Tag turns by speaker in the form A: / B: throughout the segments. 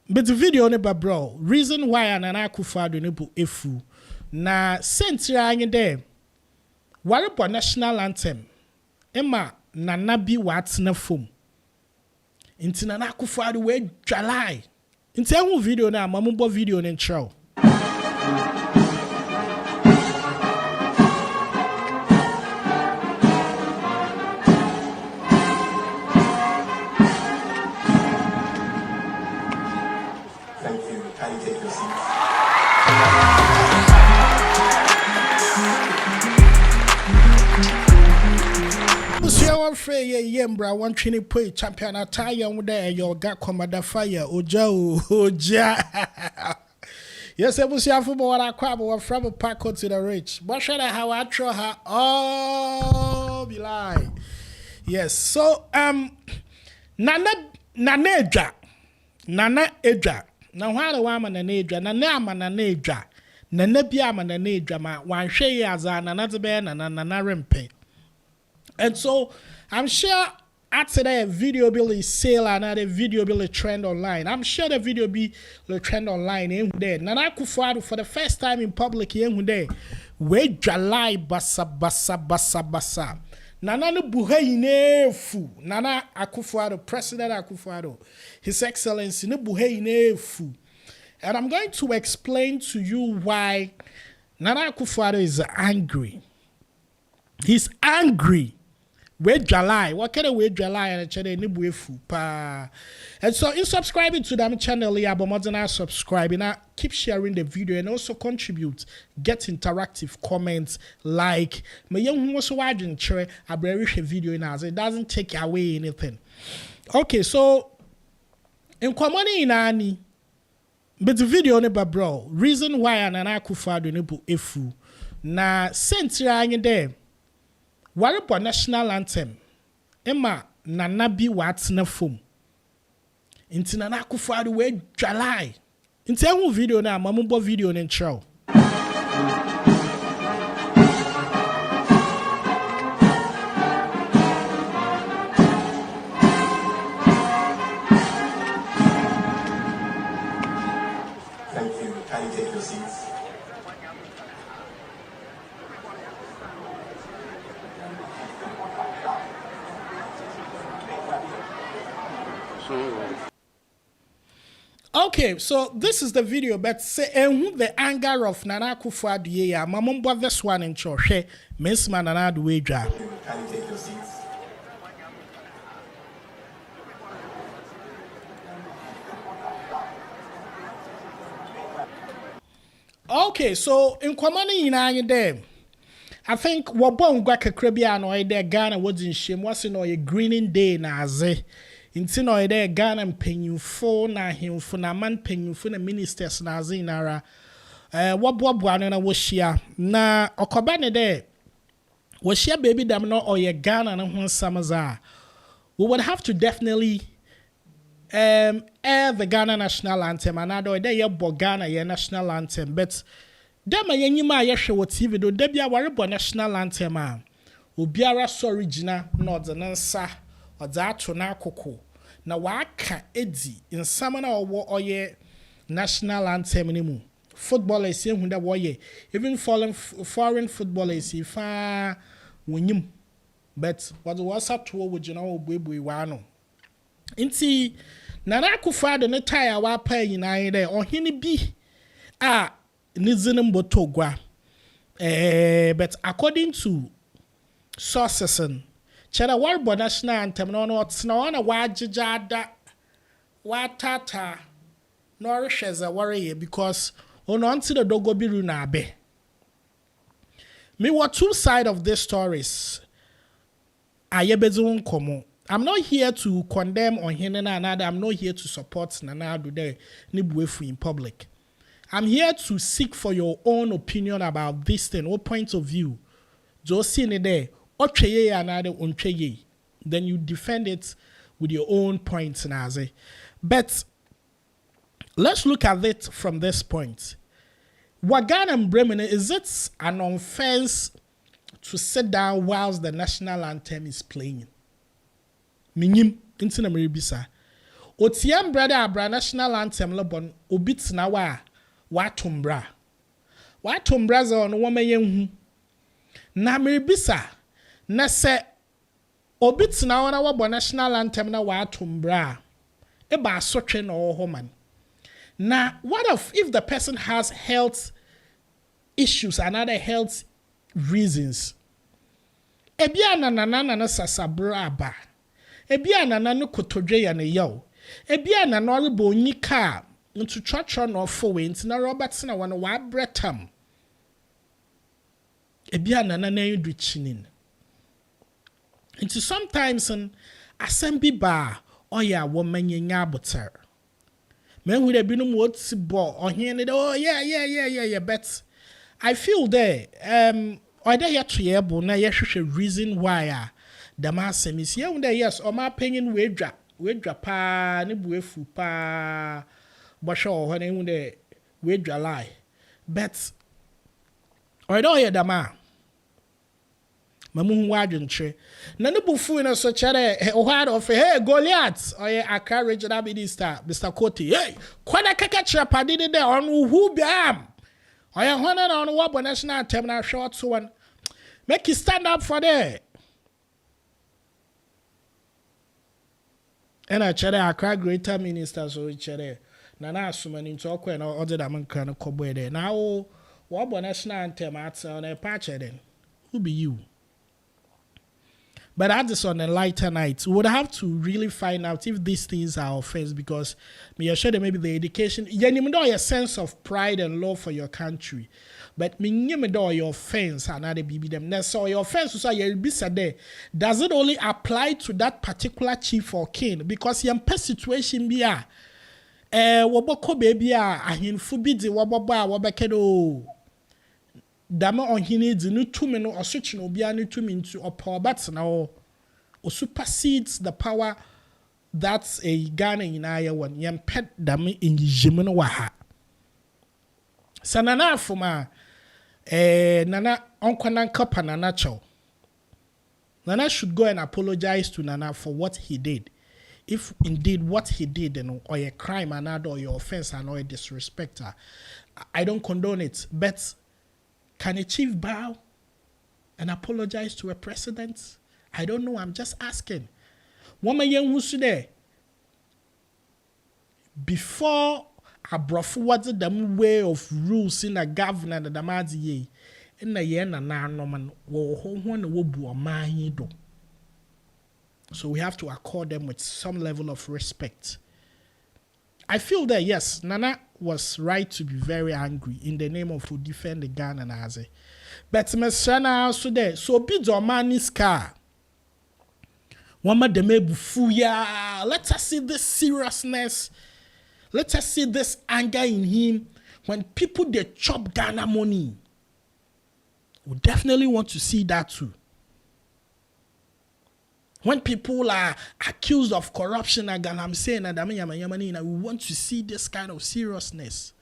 A: But the video ne ba bro. Reason why Nana Akufo-Addo ne bu efu. Na sentira anye de. Waripo national anthem. Emma Nana bi watna fom. Inti Nana Akufo-Addo we dwalai. Inti ehu video na mamumbo video ne nchro. Yembra one training pay champion attire with there your got commander fire oja. Yes, I was here for what I crab or from a pack to the rich. But should I how I throw her all be lie. Yes, so Nana Edra. Now why the woman Edra, Nana Edra. Nana Biama Edra ma one shay as an another ben and Nana Rempe. And so I'm sure after that video will sale and another video will trend online. I'm sure the video be the trend online in there. Nana Akufo-Addo for the first time in public in there. We July basa. Nana no buhe fu. Nana Akufo-Addo, President Akufo-Addo, His Excellency no buhe fu. And I'm going to explain to you why Nana Akufo-Addo is angry. He's angry. Wait July. What kind of wait July and channel ni pa. And so in subscribing to them channel here, but more than subscribing, keep sharing the video and also contribute. Get interactive comments like me young also watching chere a video in us. It doesn't take away anything. Okay, so in common in ani, but the video ne bro. Reason why Nana Akufo-Addo ne bu efu na sentira anye there. Waripo national anthem. Emma Nana bi watna fom. Inti Nana Akufo-Addo we dwalai. Inti ehu video na mamumbo video ne nchro.
B: Thank you. Can you take your seats?
A: Okay, so this is the video, but say the anger of Nana Akufo-Addo ya mamumbo this one in church. Miss Nana do we
B: Can you take your seats?
A: Okay, so in common in there. I think wabon gwa kakrebia no ide Ghana wodin shame wase no ye greening day na aze. Inti no ide Ghana mpanyimfo na himfo na man mpanyimfo na ministers na aze nara. Wabwa na wohia na okoba ne de wohia baby dam no oye Ghana na ho nsamaza. We would have to definitely air the Ghana national anthem and ado ide ye bo Ghana ye national anthem, but Dema yenyima yehwe wo TV do da bia warebo national anthem a obiara so original na odzenansa odzato na akoko na waka edi nsama na owo oye national anthem ni mu footballers ehun da woye even foreign footballers ifa wonyim but what was up to wo gina obuebue wa no nti Nana Akufo-Addo ne tire wa pa yinan de ohene bi a Nizinim Botogwa. But according to sources, Chena Warbo National Anthem, no, Tsnawana Wajada Watata nourishes a warrior because on to the Dogobiru Nabe. Me what two sides of this stories. Ayebezun Komo. I'm not here to condemn on Hinena and I'm not here to support Nana Addo Nibuefu in public. I'm here to seek for your own opinion about this thing, what point of view. Just in there, then you defend it with your own points. But let's look at it from this point. Wagan and Bremen, is it an offense to sit down whilst the national anthem is playing? Minim, intina meribisa. Otiam brother abra national anthem lebon obit na wa tumbra. Wa tumbra za ono woma yenhu. Na meribisa na se obit na wana wabo national anthem na wa tumbra. Eba asotwe na oho man. Na what if the person has health issues and other health reasons? Ebia na sasabra aba. Ebia no kotodwe ya ne yaw. Ebia na no rebo nika ntu twatwa no fowe nti na Robert na wana wa bretam. Ebia na edu chinin. Nti sometimes asembi ba oya woman nya abotar. Men who have been what's ball or hearing it, oh yeah, but I feel there or there yet to able na yes reason why the mass is here yes or my opinion we drop pa ni buefu pa but sure when we drop lie but or don't hear the man mamu wadwen tre na ne bufu na so chere ohad of hey Goliath oye Accra Regional Minister Mr. Koti hey kwana kaka chere padi de on who biam oye hona na on wo national anthem na short so one make you stand up for there and I chere Accra Greater Minister so chere na asumani nto okwe na order da man kan kobo there na wo national anthem at on a patch then who be you? But at this on a lighter night, we would have to really find out if these things are offense because me assure that maybe the education, you know, a sense of pride and love for your country. But me know your offense and other baby them. So your offense so you be said there. Does it only apply to that particular chief or king? Because your situation be woboko baby ahinfu bi di woboba wobekedo. Dama on hini di no tumi no oswitch no bia no tumi into power but now o supersedes the power that's a Ghana in aya one yam pet dama in jimino wa ha sanana afuma nana onkwana nkapa nana chow Nana should go and apologize to Nana for what he did, if indeed what he did or a crime or your offense or a disrespect. I don't condone it, but can a chief bow and apologize to a president? I don't know. I'm just asking. Woman young who's there before I brought forward the way of rules in a governor that the Madi in the yen and man wo. So we have to accord them with some level of respect. I feel that yes, Nana was right to be very angry in the name of to defend the Ghana and Aze. But Messiana also there. So be your man's car. Wama de me bufuya. Let us see this seriousness. Let us see this anger in him. When people they chop Ghana money, we definitely want to see that too. When people are accused of corruption, again, I'm saying that we want to see this kind of seriousness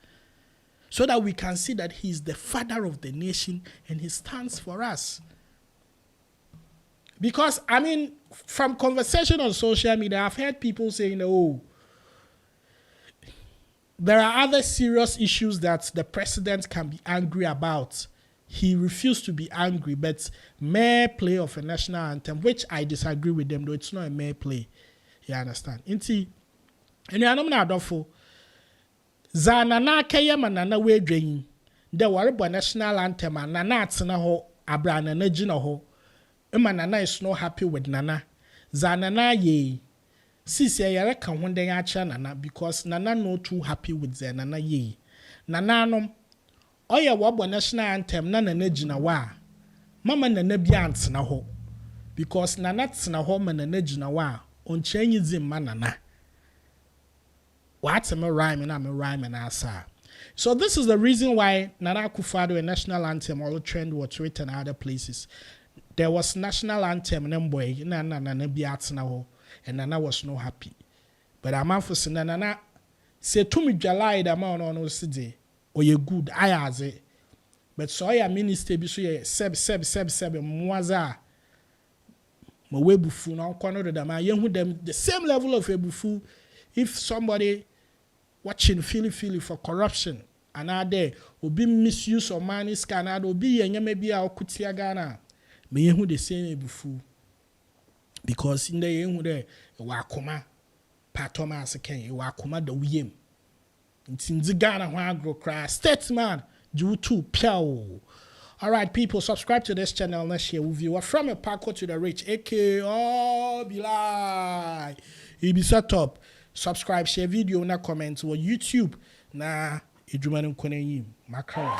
A: so that we can see that he's the father of the nation and he stands for us. Because, I mean, from conversation on social media, I've heard people saying, oh, there are other serious issues that the president can be angry about. He refused to be angry, but mere play of a national anthem, which I disagree with them, though it's not a mere play. You understand? Inti, and you are not doubtful. Zanana kaya manana we drain. There were a national anthem and Nana tsena ho abra nana jina ho. Nana is not happy with Nana. Zanana ye. Sisi yare kan honde yacha Nana because Nana no too happy with Zanana ye. Nana no. Oya wabo national anthem na nana jina wa. Mama nana bi antsena ho. Because nana tsena ho ma nana jina wa. Onchenyi zimma nana. What's me rhyme na me rhyme na asa. So this is the reason why Nana Akufo-Addo a national anthem all trend was written in other places. There was national anthem boy na nana bi atsena ho and Nana was not happy. But amanfo se nana se tumi dwalai da ma ono no sidi. Or you good, I as it. But so I minister be so seb mwaza. Mawebufu na kono de dama yen hu them the same level of ebufu if somebody watching feely for corruption and are there will be misuse of money scanner will be and maybe our kutia Ghana me who the same before because in the end there wakoma Thomas Ken wakoma the wiem in Ghana one grow cry statesman due to piao. All right, people, subscribe to this channel. Let's share with you. From a parkour to the rich, aka Bilai. He be set up. Subscribe, share video, na comment or YouTube. Na idumanu kone yim. Macron.